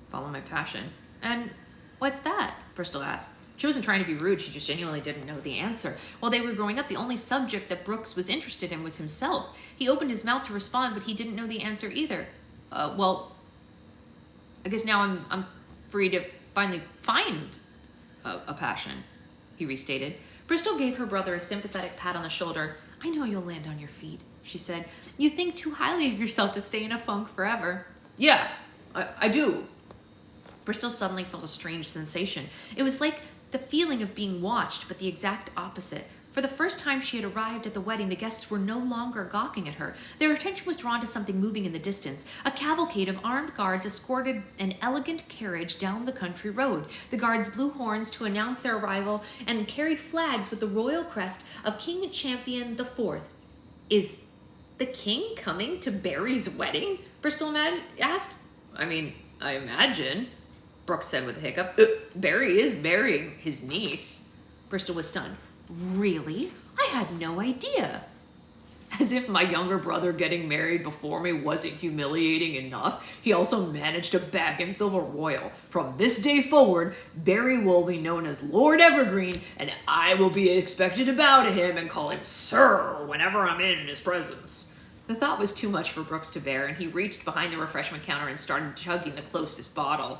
B: follow my passion. And what's that? Bristol asked. She wasn't trying to be rude, she just genuinely didn't know the answer. While they were growing up, the only subject that Brooks was interested in was himself. He opened his mouth to respond, but he didn't know the answer either. Well, I guess now I'm free to finally find a passion, he restated. Bristol gave her brother a sympathetic pat on the shoulder. I know you'll land on your feet, she said. You think too highly of yourself to stay in a funk forever. Yeah, I do. Bristol suddenly felt a strange sensation. It was like the feeling of being watched, but the exact opposite. For the first time she had arrived at the wedding, the guests were no longer gawking at her. Their attention was drawn to something moving in the distance. A cavalcade of armed guards escorted an elegant carriage down the country road. The guards blew horns to announce their arrival and carried flags with the royal crest of King Champion IV. Is the king coming to Barry's wedding? Bristol asked. I mean, I imagine, Brooks said with a hiccup. Barry is marrying his niece. Bristol was stunned. Really? I had no idea. As if my younger brother getting married before me wasn't humiliating enough, he also managed to bag himself a royal. From this day forward, Barry will be known as Lord Evergreen, and I will be expected to bow to him and call him Sir whenever I'm in his presence. The thought was too much for Brooks to bear, and he reached behind the refreshment counter and started chugging the closest bottle.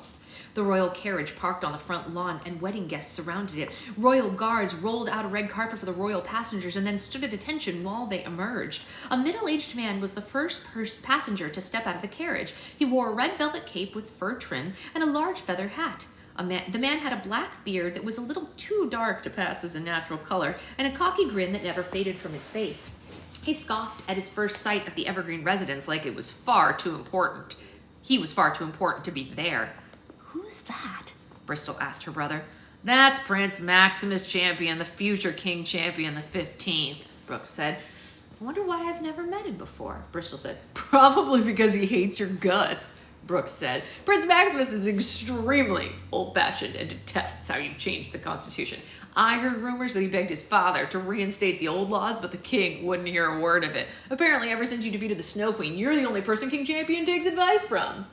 B: The royal carriage parked on the front lawn, and wedding guests surrounded it. Royal guards rolled out a red carpet for the royal passengers and then stood at attention while they emerged. A middle-aged man was the first passenger to step out of the carriage. He wore a red velvet cape with fur trim and a large feather hat. The man had a black beard that was a little too dark to pass as a natural color, and a cocky grin that never faded from his face. He scoffed at his first sight of the Evergreen residence like it was far too important. He was far too important to be there.
C: Who's that?
B: Bristol asked her brother. That's Prince Maximus Champion, the future King Champion, the 15th, Brooks said. I wonder why I've never met him before, Bristol said. Probably because he hates your guts, Brooks said. Prince Maximus is extremely old-fashioned and detests how you've changed the Constitution. I heard rumors that he begged his father to reinstate the old laws, but the king wouldn't hear a word of it. Apparently, ever since you defeated the Snow Queen, you're the only person King Champion takes advice from.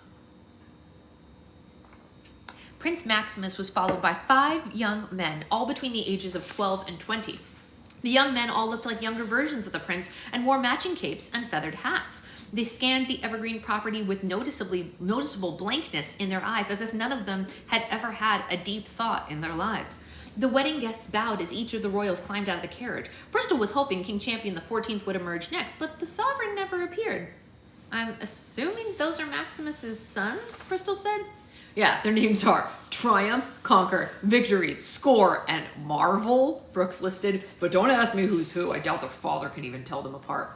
B: Prince Maximus was followed by 5 young men, all between the ages of 12 and 20. The young men all looked like younger versions of the prince and wore matching capes and feathered hats. They scanned the Evergreen property with noticeable blankness in their eyes, as if none of them had ever had a deep thought in their lives. The wedding guests bowed as each of the royals climbed out of the carriage. Bristol was hoping King Champion the 14th would emerge next, but the sovereign never appeared. I'm assuming those are Maximus's sons, Bristol said. Yeah, their names are Triumph, Conquer, Victory, Score, and Marvel, Brooks listed. But don't ask me who's who. I doubt their father can even tell them apart.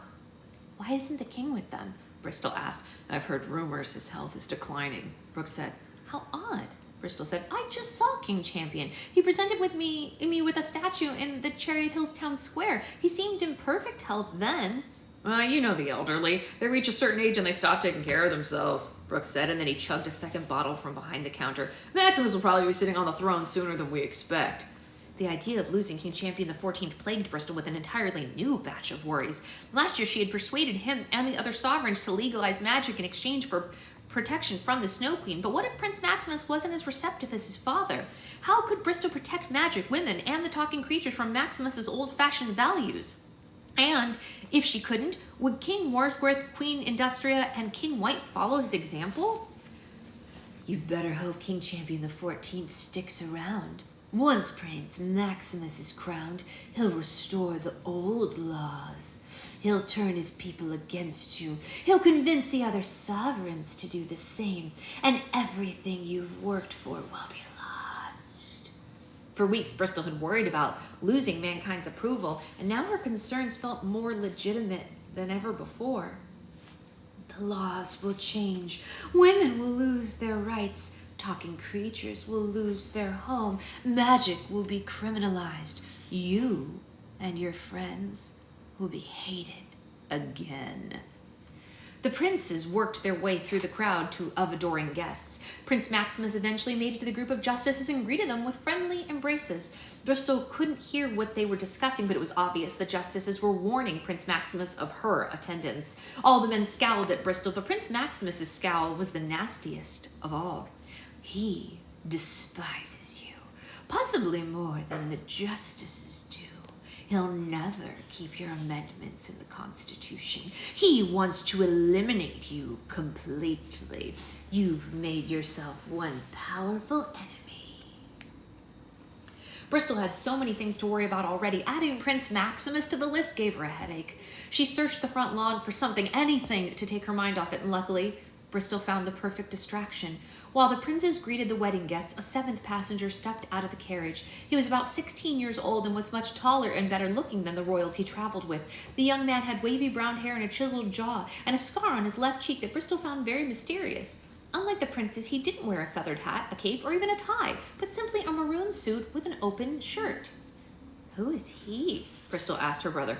B: Why isn't the king with them? Bristol asked. I've heard rumors his health is declining, Brooks said. How odd, Bristol said. I just saw King Champion. He presented me with a statue in the Chariot Hills Town Square. He seemed in perfect health then. You know the elderly. They reach a certain age and they stop taking care of themselves, Brooks said, and then he chugged a second bottle from behind the counter. Maximus will probably be sitting on the throne sooner than we expect. The idea of losing King Champion the 14th plagued Bristol with an entirely new batch of worries. Last year she had persuaded him and the other sovereigns to legalize magic in exchange for protection from the Snow Queen, but what if Prince Maximus wasn't as receptive as his father? How could Bristol protect magic, women, and the talking creatures from Maximus's old-fashioned values? And if she couldn't, would King Warsworth, Queen Industria, and King White follow his example? You better hope King Champion the 14th sticks around. Once Prince Maximus is crowned, he'll restore the old laws. He'll turn his people against you. He'll convince the other sovereigns to do the same, and everything you've worked for will be lost. For weeks, Bristol had worried about losing mankind's approval, and now her concerns felt more legitimate than ever before. The laws will change. Women will lose their rights. Talking creatures will lose their home. Magic will be criminalized. You and your friends will be hated again. The princes worked their way through the crowd of adoring guests. Prince Maximus eventually made it to the group of justices and greeted them with friendly embraces. Bristol couldn't hear what they were discussing, but it was obvious the justices were warning Prince Maximus of her attendance. All the men scowled at Bristol, but Prince Maximus's scowl was the nastiest of all. He despises you, possibly more than the justices do. He'll never keep your amendments in the Constitution. He wants to eliminate you completely. You've made yourself one powerful enemy. Bristol had so many things to worry about already. Adding Prince Maximus to the list gave her a headache. She searched the front lawn for something, anything, to take her mind off it, and luckily, Bristol found the perfect distraction. While the princes greeted the wedding guests, a 7th passenger stepped out of the carriage. He was about 16 years old and was much taller and better looking than the royals he traveled with. The young man had wavy brown hair and a chiseled jaw, and a scar on his left cheek that Bristol found very mysterious. Unlike the princes, he didn't wear a feathered hat, a cape, or even a tie, but simply a maroon suit with an open shirt. Who is he? Bristol asked her brother.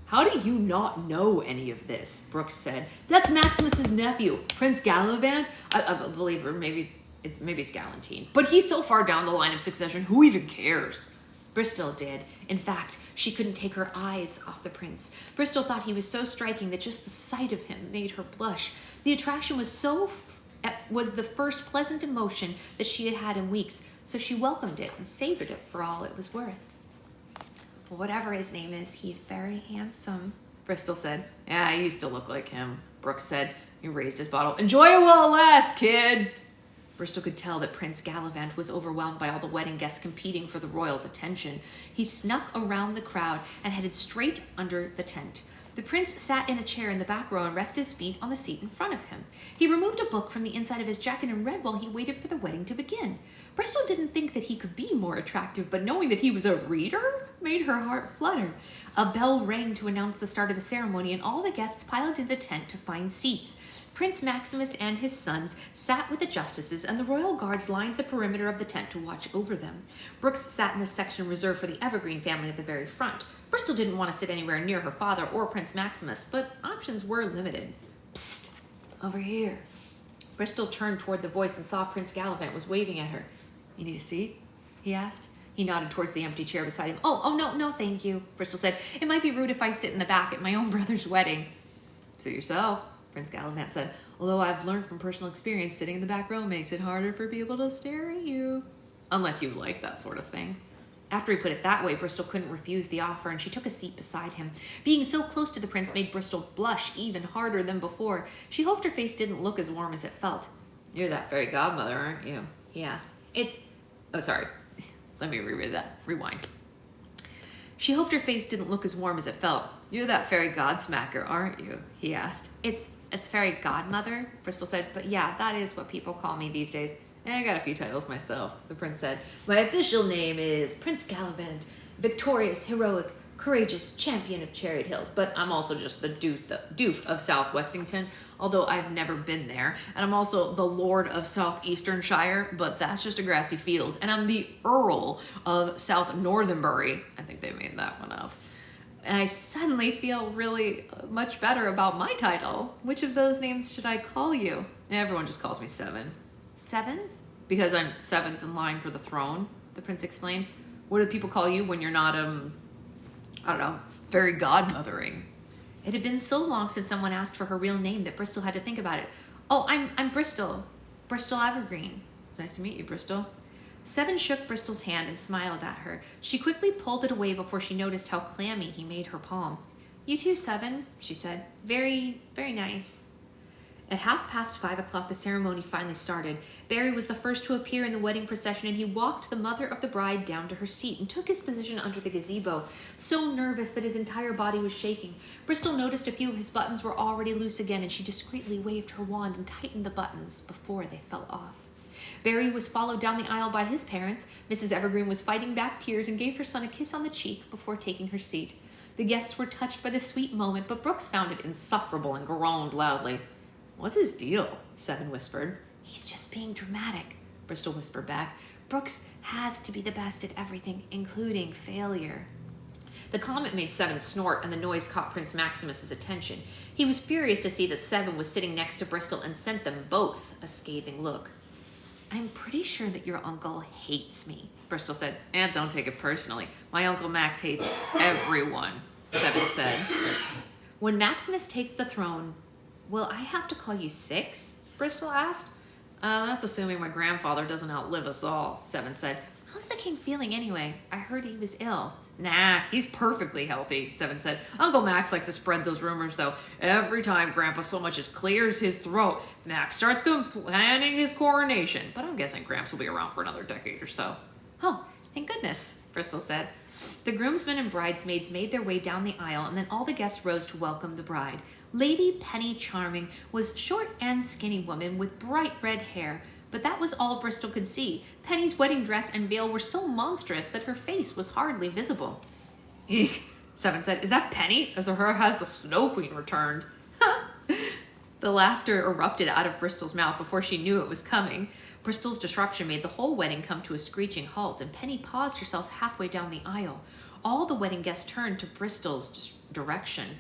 B: How do you not know any of this? Brooks said. That's Maximus's nephew, Prince Gallivant. I believe, or maybe it's Galantine. But he's so far down the line of succession, who even cares? Bristol did. In fact, she couldn't take her eyes off the prince. Bristol thought he was so striking that just the sight of him made her blush. The attraction was the first pleasant emotion that she had had in weeks, so she welcomed it and savored it for all it was worth. Whatever his name is, he's very handsome, Bristol said. Yeah, I used to look like him, Brooks said. He raised his bottle. Enjoy it while it lasts, kid. Bristol could tell that Prince Gallivant was overwhelmed by all the wedding guests competing for the royal's attention. He snuck around the crowd and headed straight under the tent. The prince sat in a chair in the back row and rested his feet on the seat in front of him. He removed a book from the inside of his jacket and read while he waited for the wedding to begin. Bristol didn't think that he could be more attractive, but knowing that he was a reader made her heart flutter. A bell rang to announce the start of the ceremony, and all the guests piled into the tent to find seats. Prince Maximus and his sons sat with the justices, and the royal guards lined the perimeter of the tent to watch over them. Brooks sat in a section reserved for the Evergreen family at the very front. Bristol didn't want to sit anywhere near her father or Prince Maximus, but options were limited. Psst, over here. Bristol turned toward the voice and saw Prince Gallivant was waving at her. You need a seat? He asked. He nodded towards the empty chair beside him. Oh, no, thank you, Bristol said. It might be rude if I sit in the back at my own brother's wedding. Suit yourself, Prince Gallivant said. Although I've learned from personal experience, sitting in the back row makes it harder for people to stare at you. Unless you like that sort of thing. After he put it that way, Bristol couldn't refuse the offer, and she took a seat beside him. Being so close to the prince made Bristol blush even harder than before. She hoped her face didn't look as warm as it felt. You're that fairy godmother, aren't you? He asked. Oh, sorry. Let me reread that. Rewind. She hoped her face didn't look as warm as it felt. You're that fairy godsmacker, aren't you? He asked. It's fairy godmother, Bristol said, but yeah, that is what people call me these days. I got a few titles myself, the prince said. My official name is Prince Gallivant, victorious, heroic, courageous champion of Chariot Hills, but I'm also just the Duke of South Westington, although I've never been there, and I'm also the Lord of Southeastern Shire, but that's just a grassy field, and I'm the Earl of South Northernbury. I think they made that one up. I suddenly feel really much better about my title. Which of those names should I call you? Everyone just calls me Seven. Seven? Because I'm seventh in line for the throne, the prince explained. What do people call you when you're not, I don't know, fairy godmothering? It had been so long since someone asked for her real name that Bristol had to think about it. Oh, I'm Bristol. Bristol Evergreen. Nice to meet you, Bristol. Seven shook Bristol's hand and smiled at her. She quickly pulled it away before she noticed how clammy he made her palm. You too, Seven, she said. Very, very nice. At 5:30, the ceremony finally started. Barry was the first to appear in the wedding procession, and he walked the mother of the bride down to her seat and took his position under the gazebo, so nervous that his entire body was shaking. Bristol noticed a few of his buttons were already loose again, and she discreetly waved her wand and tightened the buttons before they fell off. Barry was followed down the aisle by his parents. Mrs. Evergreen was fighting back tears and gave her son a kiss on the cheek before taking her seat. The guests were touched by the sweet moment, but Brooks found it insufferable and groaned loudly. What's his deal? Seven whispered. He's just being dramatic, Bristol whispered back. Brooks has to be the best at everything, including failure. The comment made Seven snort, and the noise caught Prince Maximus's attention. He was furious to see that Seven was sitting next to Bristol and sent them both a scathing look. I'm pretty sure that your uncle hates me, Bristol said. And don't take it personally. My Uncle Max hates everyone, Seven said. When Maximus takes the throne, will I have to call you Six? Bristol asked. That's assuming my grandfather doesn't outlive us all, Seven said. How's the king feeling anyway? I heard he was ill. Nah, he's perfectly healthy, Seven said. Uncle Max likes to spread those rumors, though. Every time Grandpa so much as clears his throat, Max starts planning his coronation. But I'm guessing Gramps will be around for another decade or so. Oh, thank goodness, Bristol said. The groomsmen and bridesmaids made their way down the aisle, and then all the guests rose to welcome the bride. Lady Penny Charming was a short and skinny woman with bright red hair, but that was all Bristol could see. Penny's wedding dress and veil were so monstrous that her face was hardly visible. Eek, Seven said. Is that Penny? As her has the Snow Queen returned. The laughter erupted out of Bristol's mouth before she knew it was coming. Bristol's disruption made the whole wedding come to a screeching halt, and Penny paused herself halfway down the aisle. All the wedding guests turned to Bristol's direction.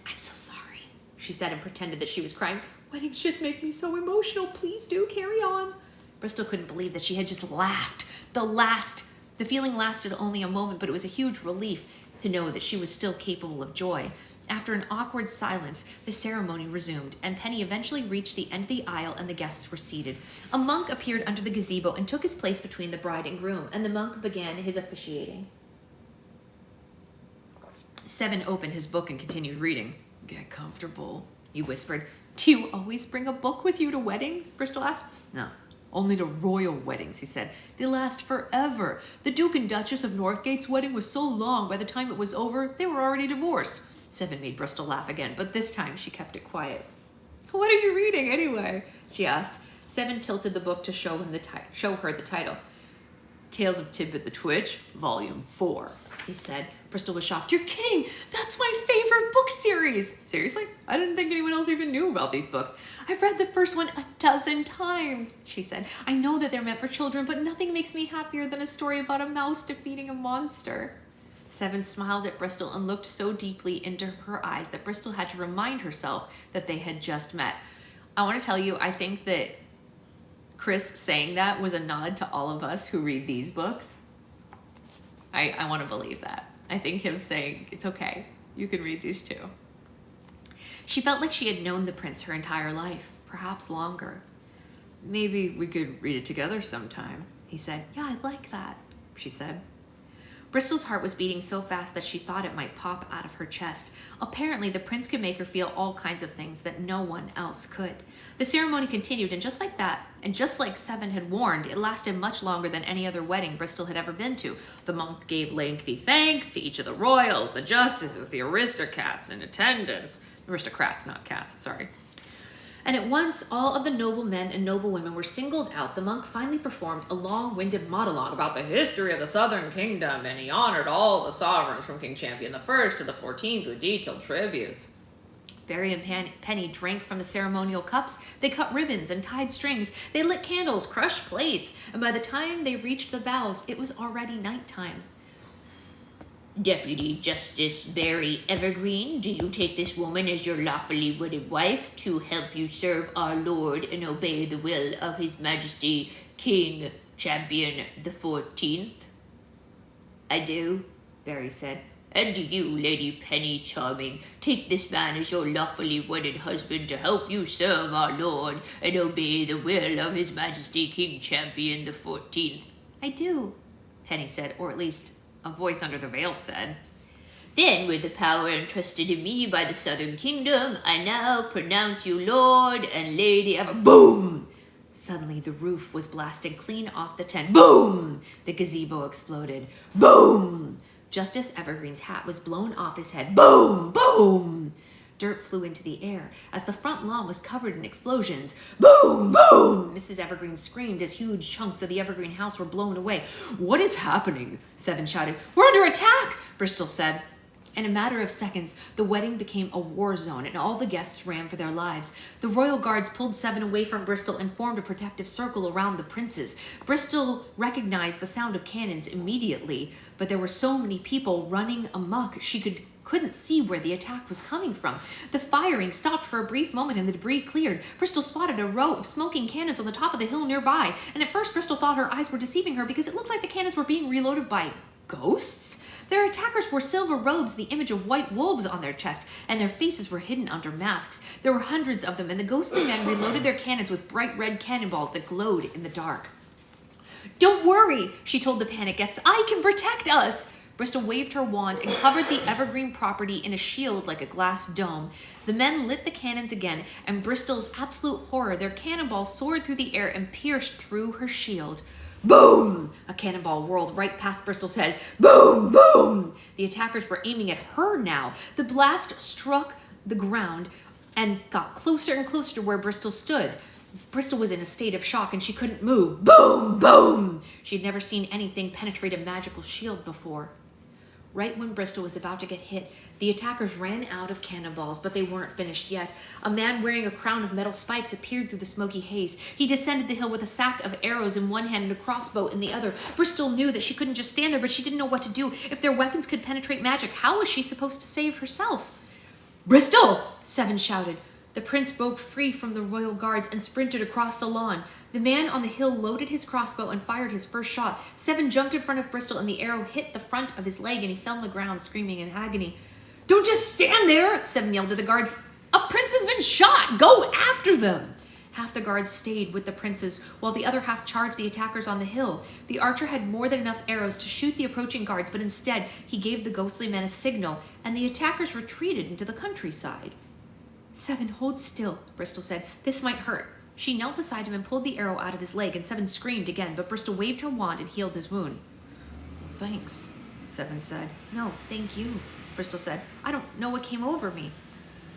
B: I'm so sorry, she said, and pretended that she was crying. Weddings just make me so emotional. Please do carry on. Bristol couldn't believe that she had just laughed. The feeling lasted only a moment, but it was a huge relief to know that she was still capable of joy. After an awkward silence, the ceremony resumed, and Penny eventually reached the end of the aisle and the guests were seated. A monk appeared under the gazebo and took his place between the bride and groom, and the monk began his officiating. Seven opened his book and continued reading. Get comfortable, he whispered. Do you always bring a book with you to weddings? Bristol asked. No, Only to royal weddings, he said. They last forever. The Duke and Duchess of Northgate's wedding was so long, by the time it was over, they were already divorced. Seven made Bristol laugh again, but this time she kept it quiet. What are you reading anyway? She asked. Seven tilted the book to show her the title. Tales of Tidbit the Twitch, Volume 4, he said. Bristol was shocked. You're kidding! That's my favorite book series! Seriously? I didn't think anyone else even knew about these books. I've read the first one 12 times, she said. I know that they're meant for children, but nothing makes me happier than a story about a mouse defeating a monster. Seven smiled at Bristol and looked so deeply into her eyes that Bristol had to remind herself that they had just met. I want to tell you, I think that Chris saying that was a nod to all of us who read these books. I want to believe that. I think him saying, it's okay, you can read these too. She felt like she had known the prince her entire life, perhaps longer. Maybe we could read it together sometime, he said. Yeah, I'd like that, she said. Bristol's heart was beating so fast that she thought it might pop out of her chest. Apparently, the prince could make her feel all kinds of things that no one else could. The ceremony continued, and just like that, and just like Seven had warned, it lasted much longer than any other wedding Bristol had ever been to. The monk gave lengthy thanks to each of the royals, the justices, the aristocrats in attendance. Aristocrats, not cats, sorry. And at once, all of the noble men and noble women were singled out. The monk finally performed a long-winded monologue about the history of the Southern Kingdom, and he honored all the sovereigns from King Champion I to the 14th with detailed tributes. Barry and Penny drank from the ceremonial cups. They cut ribbons and tied strings. They lit candles, crushed plates, and by the time they reached the vows, it was already nighttime. Deputy Justice Barry Evergreen, do you take this woman as your lawfully wedded wife to help you serve our Lord and obey the will of His Majesty King Champion the 14th? I do, Barry said. And do you, Lady Penny Charming, take this man as your lawfully wedded husband to help you serve our Lord and obey the will of His Majesty King Champion the 14th? I do, Penny said, or at least a voice under the veil said. Then, with the power entrusted in me by the Southern Kingdom, I now pronounce you Lord and Lady Ever... Boom! Suddenly, the roof was blasted clean off the tent. Boom! The gazebo exploded. Boom! Justice Evergreen's hat was blown off his head. Boom! Boom! Dirt flew into the air as the front lawn was covered in explosions. Boom! Boom! Mrs. Evergreen screamed as huge chunks of the Evergreen house were blown away. What is happening? Seven shouted. We're under attack! Bristol said. In a matter of seconds, the wedding became a war zone and all the guests ran for their lives. The royal guards pulled Seven away from Bristol and formed a protective circle around the princes. Bristol recognized the sound of cannons immediately, but there were so many people running amok she couldn't see where the attack was coming from. The firing stopped for a brief moment and the debris cleared. Bristol spotted a row of smoking cannons on the top of the hill nearby, and at first Bristol thought her eyes were deceiving her because it looked like the cannons were being reloaded by ghosts. Their attackers wore silver robes, the image of white wolves on their chest, and their faces were hidden under masks. There were hundreds of them, and the ghostly men reloaded their cannons with bright red cannonballs that glowed in the dark. Don't worry, she told the panicked guests. I can protect us. Bristol waved her wand and covered the Evergreen property in a shield like a glass dome. The men lit the cannons again, and Bristol's absolute horror, their cannonballs soared through the air and pierced through her shield. Boom! A cannonball whirled right past Bristol's head. Boom! Boom! The attackers were aiming at her now. The blast struck the ground and got closer and closer to where Bristol stood. Bristol was in a state of shock and she couldn't move. Boom! Boom! She'd never seen anything penetrate a magical shield before. Right when Bristol was about to get hit, the attackers ran out of cannonballs, but they weren't finished yet. A man wearing a crown of metal spikes appeared through the smoky haze. He descended the hill with a sack of arrows in one hand and a crossbow in the other. Bristol knew that she couldn't just stand there, but she didn't know what to do. If their weapons could penetrate magic, how was she supposed to save herself? Bristol! Seven shouted. The prince broke free from the royal guards and sprinted across the lawn. The man on the hill loaded his crossbow and fired his first shot. Seven jumped in front of Bristol and the arrow hit the front of his leg and he fell on the ground screaming in agony. Don't just stand there, Seven yelled to the guards. A prince has been shot! Go after them! Half the guards stayed with the princes while the other half charged the attackers on the hill. The archer had more than enough arrows to shoot the approaching guards, but instead he gave the ghostly men a signal and the attackers retreated into the countryside. Seven, hold still, Bristol said. This might hurt. She knelt beside him and pulled the arrow out of his leg, and Seven screamed again, but Bristol waved her wand and healed his wound. Thanks, Seven said. No, thank you, Bristol said. I don't know what came over me.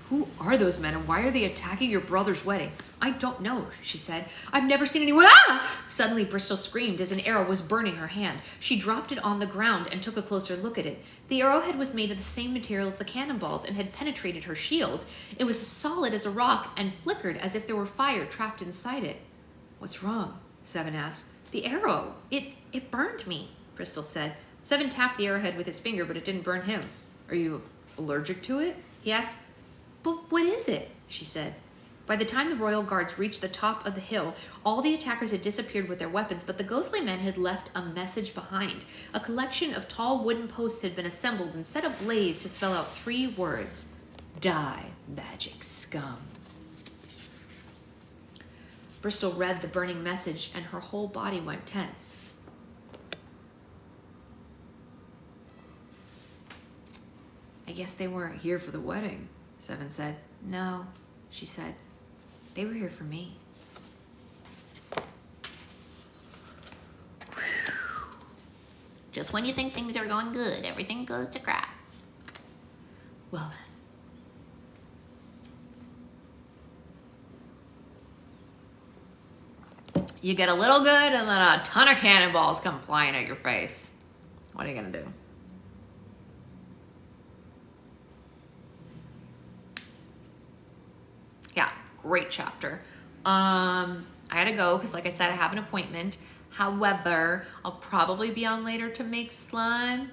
B: Who are those men, and why are they attacking your brother's wedding? I don't know, she said. I've never seen anyone. Ah! Suddenly, Bristol screamed as an arrow was burning her hand. She dropped it on the ground and took a closer look at it. The arrowhead was made of the same material as the cannonballs and had penetrated her shield. It was as solid as a rock and flickered as if there were fire trapped inside it. What's wrong? Seven asked. The arrow. It burned me, Bristol said. Seven tapped the arrowhead with his finger, but it didn't burn him. Are you allergic to it? He asked. But what is it? She said. By the time the royal guards reached the top of the hill, all the attackers had disappeared with their weapons, but the ghostly men had left a message behind. A collection of tall wooden posts had been assembled and set ablaze to spell out 3 words. Die, magic scum. Bristol read the burning message, and her whole body went tense. I guess they weren't here for the wedding, Seven said. No, she said. They were here for me.
C: Just when you think things are going good, everything goes to crap.
B: Well then. You get a little good and then a ton of cannonballs come flying at your face. What are you gonna do? Yeah, great chapter. I had to go because, like I said, I have an appointment. However, I'll probably be on later to make slime.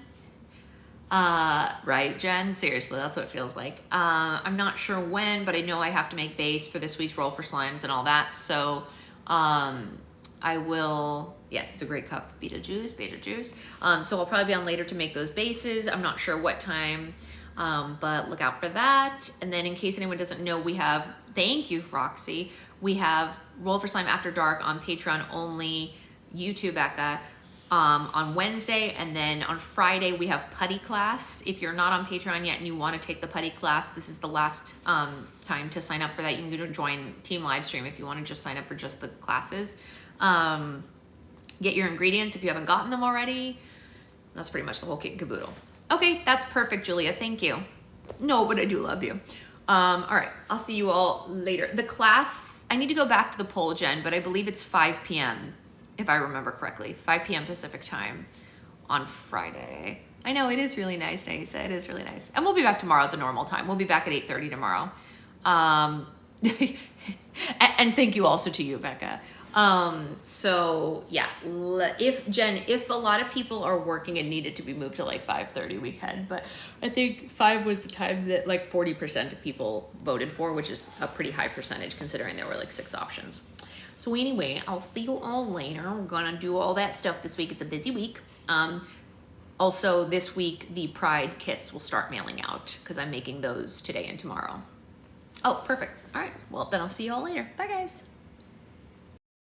B: Right, Jen? Seriously, that's what it feels like. I'm not sure when, but I know I have to make base for this week's roll for slimes and all that. So, I will. Yes, it's a great cup. Beta juice. So I'll probably be on later to make those bases. I'm not sure what time. But look out for that. And then in case anyone doesn't know, we have, thank you, Roxy, we have Roll for Slime After Dark on Patreon only, YouTube, Becca, on Wednesday. And then on Friday, we have Putty Class. If you're not on Patreon yet and you want to take the Putty Class, this is the last time to sign up for that. You can go to join Team Livestream if you want to just sign up for just the classes. Get your ingredients if you haven't gotten them already. That's pretty much the whole kit and caboodle. Okay, that's perfect, Julia. Thank you. No, but I do love you. All right, I'll see you all later. The class, I need to go back to the poll, Jen, but I believe it's 5 p.m., if I remember correctly. 5 p.m. Pacific time on Friday. I know, it is really nice, Naisa. It is really nice. And we'll be back tomorrow at the normal time. We'll be back at 8:30 tomorrow. And thank you also to you, Becca. So yeah, if a lot of people are working and needed to be moved to like 5:30, we can, but I think 5 was the time that like 40% of people voted for, which is a pretty high percentage considering there were like 6 options. So anyway, I'll see you all later. We're gonna do all that stuff this week. It's a busy week. Also this week, the Pride kits will start mailing out because I'm making those today and tomorrow. Oh, perfect. All right. Well, then I'll see you all later. Bye, guys.